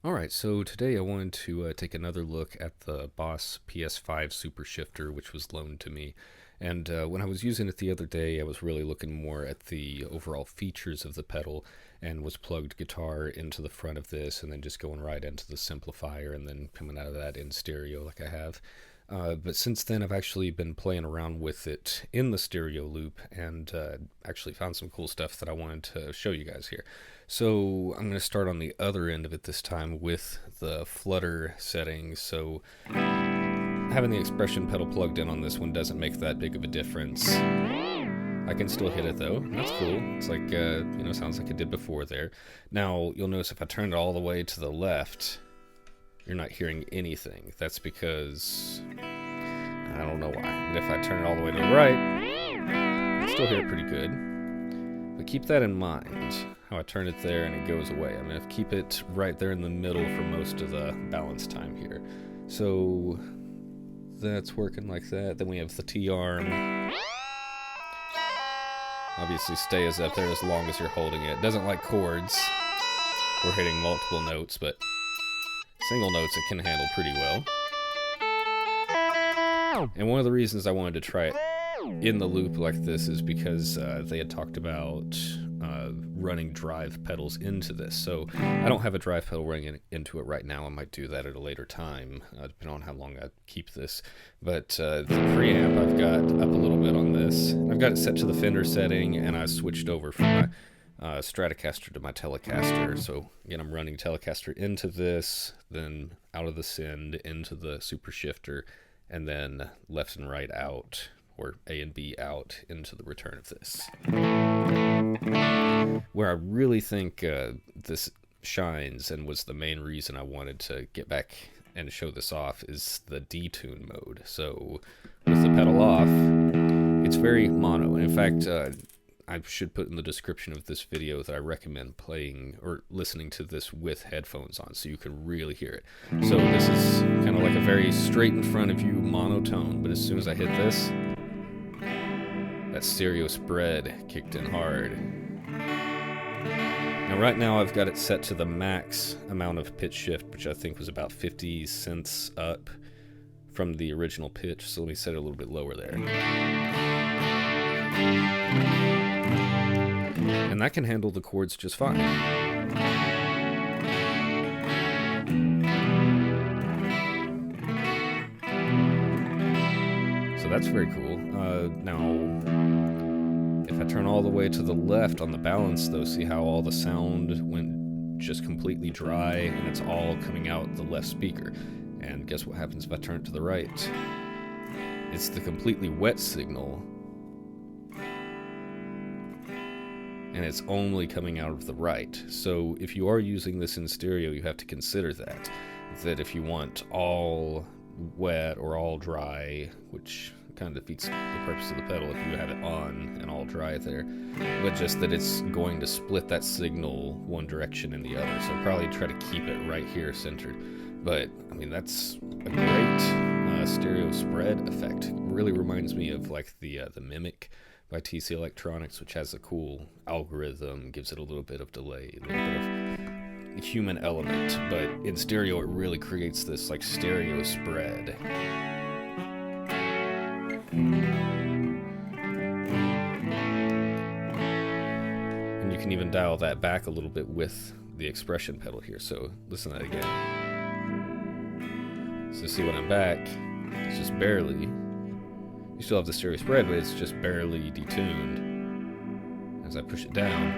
Alright, so today I wanted to take another look at the Boss PS-5 Super Shifter, which was loaned to me. And when I was using it the other day, I was really looking more at the overall features of the pedal, and was plugged guitar into the front of this, and then just going right into the Simplifier, and then coming out of that in stereo like I have. But since then, I've actually been playing around with it in the stereo loop, and actually found some cool stuff that I wanted to show you guys here. So I'm going to start on the other end of it this time with the flutter settings. So having the expression pedal plugged in on this one doesn't make that big of a difference. I can still hit it though. That's cool. It's like, sounds like it did before there. Now, you'll notice if I turn it all the way to the left, you're not hearing anything. That's because I don't know why. But if I turn it all the way to the right, I still hear it pretty good. But keep that in mind, how I turn it there and it goes away. I'm going to keep it right there in the middle for most of the balance time here. So that's working like that. Then we have the T-arm. Obviously stays up there as long as you're holding it. Doesn't like chords or hitting multiple notes, but single notes it can handle pretty well. And one of the reasons I wanted to try it in the loop like this is because they had talked about running drive pedals into this. So I don't have a drive pedal running into it right now. I might do that at a later time, depending on how long I keep this. But the preamp I've got up a little bit on this. I've got it set to the Fender setting, and I switched over from my Stratocaster to my Telecaster. So again, I'm running Telecaster into this, then out of the send into the Super Shifter, and then left and right out, or A and B out into the return of this. Where I really think this shines, and was the main reason I wanted to get back and show this off, is the detune mode. So with the pedal off, it's very mono. And in fact, I should put in the description of this video that I recommend playing or listening to this with headphones on so you can really hear it. So this is kind of like a very straight in front of you monotone, but as soon as I hit this, that stereo spread kicked in hard. Now right now I've got it set to the max amount of pitch shift, which I think was about 50 cents up from the original pitch, so let me set it a little bit lower there. And that can handle the chords just fine. So that's very cool. Now, if I turn all the way to the left on the balance, though, see how all the sound went just completely dry, and it's all coming out the left speaker. And guess what happens if I turn it to the right? It's the completely wet signal, and it's only coming out of the right. So if you are using this in stereo, you have to consider that if you want all wet or all dry, which kind of defeats the purpose of the pedal if you have it on and all dry there, but just that it's going to split that signal one direction and the other. So probably try to keep it right here centered. But I mean, that's a great stereo spread effect. It really reminds me of like the Mimic by TC Electronics, which has a cool algorithm, gives it a little bit of delay, a little bit of human element, but in stereo it really creates this like stereo spread. And you can even dial that back a little bit with the expression pedal here, so listen to that again. So see when I'm back, it's just barely, you still have the stereo spread, but it's just barely detuned. As I push it down,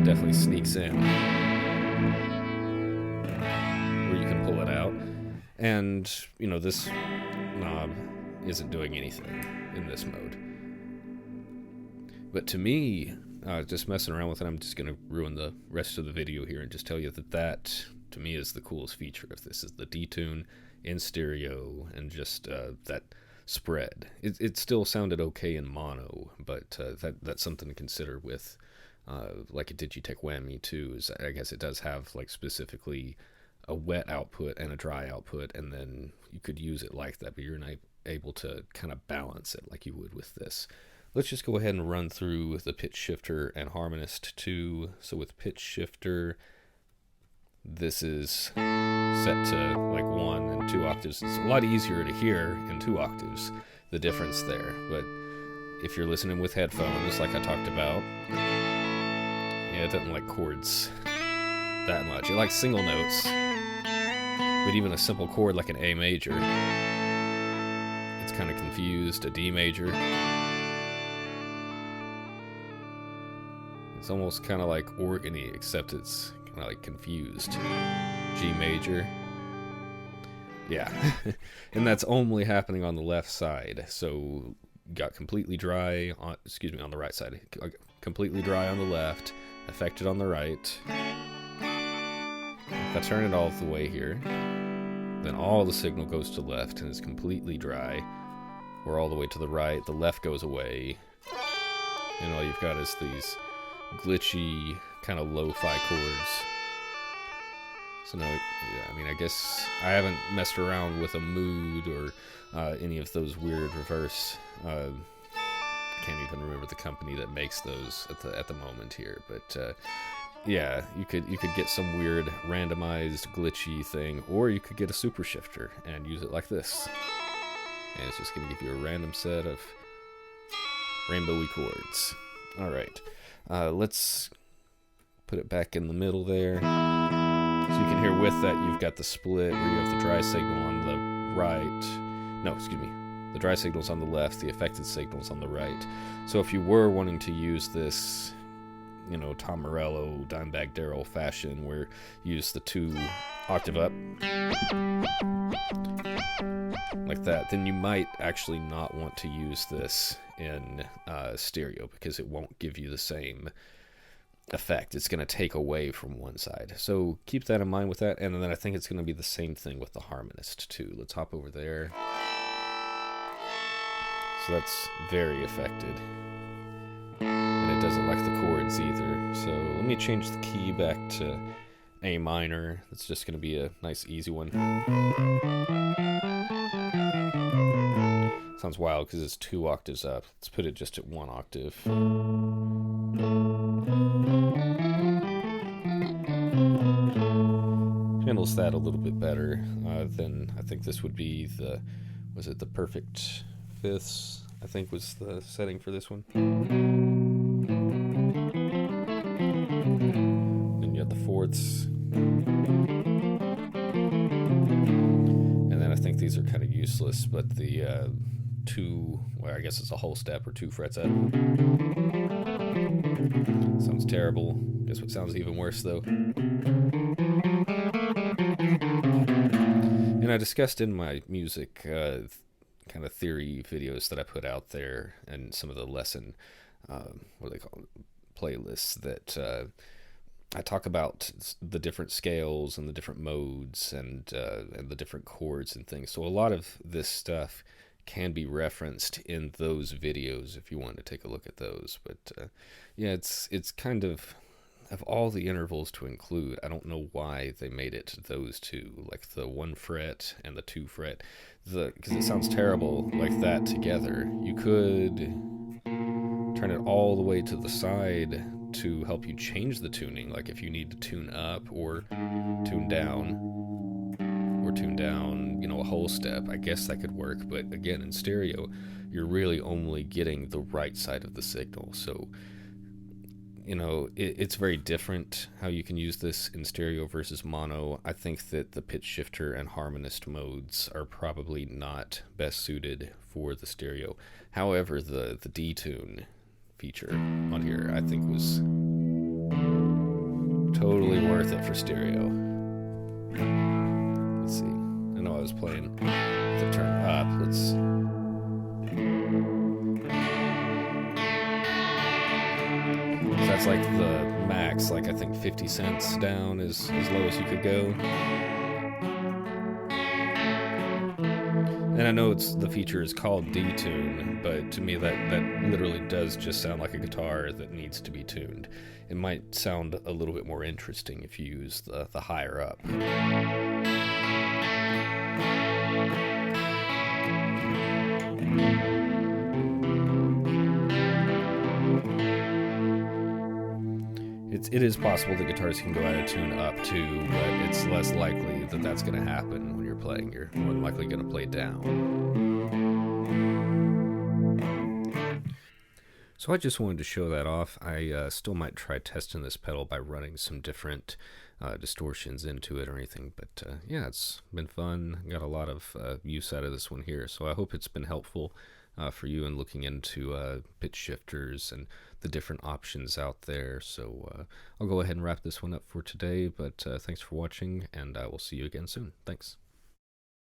it definitely sneaks in. Or you can pull it out. And, this knob isn't doing anything in this mode. But to me, just messing around with it, I'm just going to ruin the rest of the video here and just tell you that to me is the coolest feature of this, is the detune in stereo, and just that spread. It still sounded okay in mono, but that's something to consider with like a Digitech Whammy too. Is I guess it does have like specifically a wet output and a dry output, and then you could use it like that, but you're not able to kind of balance it like you would with this. Let's just go ahead and run through the pitch shifter and harmonist too. So with pitch shifter, this is set to like 1 and 2 octaves. It's a lot easier to hear in 2 octaves, the difference there. But if you're listening with headphones, like I talked about, yeah, it doesn't like chords that much. It likes single notes, but even a simple chord like an A major, it's kind of confused. A D major, it's almost kind of like organy, except it's kind of like confused. G major, yeah. And that's only happening on the left side. So got completely dry on, on the right side. Completely dry on the left, affected on the right. If I turn it all the way here, then all the signal goes to left and is completely dry, or all the way to the right, the left goes away, and all you've got is these glitchy, kind of lo-fi chords. So now, I mean, I guess I haven't messed around with a mood or any of those weird reverse. Can't even remember the company that makes those at the moment here, but yeah, you could get some weird randomized glitchy thing, or you could get a super shifter and use it like this, and it's just going to give you a random set of rainbowy chords. All right, let's put it back in the middle there. So you can hear with that you've got the split where you have the dry signal on the right. No, excuse me. The dry signal's on the left, the affected signal's on the right. So if you were wanting to use this, you know, Tom Morello, Dimebag Darrell fashion, where you use the 2 octave up, like that, then you might actually not want to use this in stereo, because it won't give you the same effect. It's going to take away from one side. So keep that in mind with that. And then I think it's going to be the same thing with the harmonist too. Let's hop over there. So that's very affected. And it doesn't like the chords either. So let me change the key back to A minor. That's just going to be a nice easy one. Sounds wild because it's 2 octaves up. Let's put it just at 1 octave. Handles that a little bit better than I think this would be the, was it the perfect fifths, I think was the setting for this one. Then you have the fourths. And then I think these are kind of useless, but the 2, well, I guess it's a whole step or 2 frets up. Sounds terrible. Guess what sounds even worse though? And I discussed in my music kind of theory videos that I put out there, and some of the lesson, what do they call it, playlists, that I talk about the different scales and the different modes and the different chords and things. So a lot of this stuff can be referenced in those videos if you want to take a look at those. But yeah, it's kind of all the intervals to include, I don't know why they made it those 2, like the 1 fret and the 2 fret, because it sounds terrible like that together. You could turn it all the way to the side to help you change the tuning, like if you need to tune up or tune down, you know, a whole step. I guess that could work, but again, in stereo, you're really only getting the right side of the signal. So, you know, it's very different how you can use this in stereo versus mono. I think that the pitch shifter and harmonist modes are probably not best suited for the stereo. However, the detune feature on here I think was totally worth it for stereo. Let's see. I know I was playing the turn up. Let's... That's like the max, like I think 50 cents down is as low as you could go. And I know the feature is called detune, but to me that literally does just sound like a guitar that needs to be tuned. It might sound a little bit more interesting if you use the higher up. It is possible the guitars can go out of tune up too, but it's less likely that that's going to happen when you're playing. You're more than likely going to play down. So I just wanted to show that off. I still might try testing this pedal by running some different distortions into it or anything. But yeah, it's been fun. Got a lot of use out of this one here. So I hope it's been helpful for you in looking into pitch shifters and the different options out there. So I'll go ahead and wrap this one up for today. But thanks for watching, and I will see you again soon. Thanks.